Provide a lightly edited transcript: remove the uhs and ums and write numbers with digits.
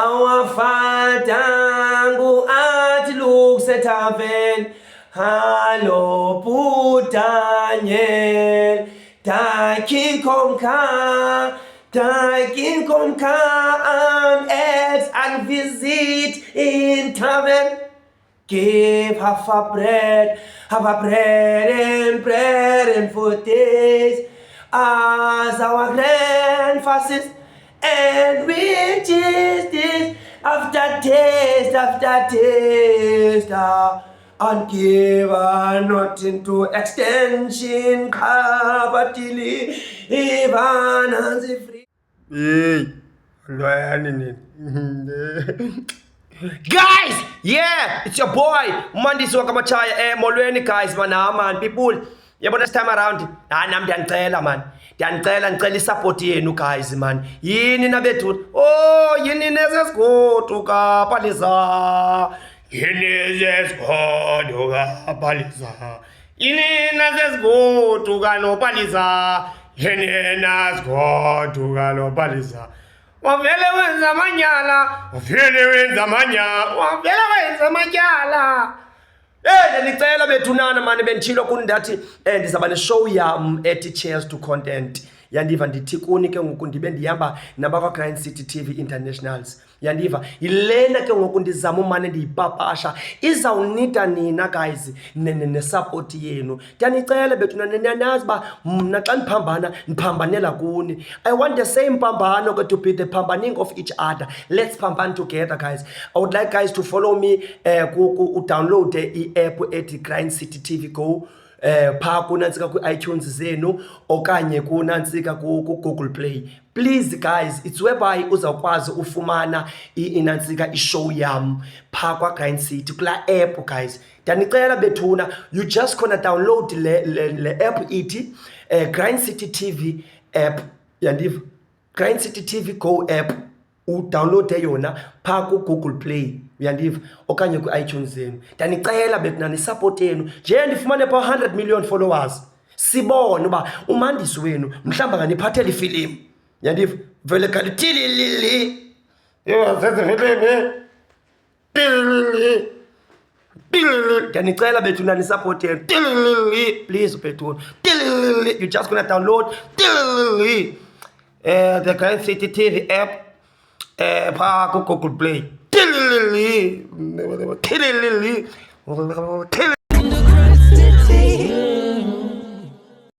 awafatangu athi lukusetaven halo putanyel Takinkomka and visit in tavern. Give half a bread and for days as our grandfathers, and which is this after taste, and give nothing to extension, kabatili, even as if free. Guys, yeah, it's your boy Mandisi Wakamachaya molweni guys man people. Yabo this time around nami ndiyanicela man. Ndicela isupport yenu guys man. Yini nabethu? Oh, yini nezesigodo kapaliza. Yini nezesigodo kapaliza. Yini nezesigodo kanopaliza. Yini nezesigodo kanopaliza. Wavele wenza manyala. Ndicela bethunana mani benditshilo kuni ndathi ndizaba neshow yam ethi Cheers to Content. Yandiva ndithi kuni ke ngoku ndibe ndihamba nabakwa-Grind City TV Internationals. Yandiva yilena ke ngoku ndizama umane ndiyipapasha. Izawunida nina guys nesupport yenu. Ndiyanicela bethunana niyanazi uba mna xa niphambanela kuni. I want the same phambano to be the phambaning of each other. Let's phambane together guys. I would like guys to follow me download i-app ethi Grind City TV Go. Pha kunantsika ku-iTunes zenu okanye kunantsika ku-Google Play. Please guys, it's whereby uzawukwazi ufumana inantsika ishow yam pha kwa-Grind City kula app guys. Ndiyanicela bethuna, you just gonna download le app ithi Grind City TV app. Yandiva, Grind City TV Go app. Udownloade yona pha ku-Google Play. Uyandiva okanye ku-iTunes zenu. Ndiyanicela bethuna nisupport yenu nje ndifumane pha 100 million followers. Sibone uba uMandisi wenu mhlamba nganiphathela ifilimu. Yandiva vele kanti tilili. Ndiyanicela bethuna nisupport yenu. Please bethuna. You just gonna download the Grind City TV app pha ku-Google Play.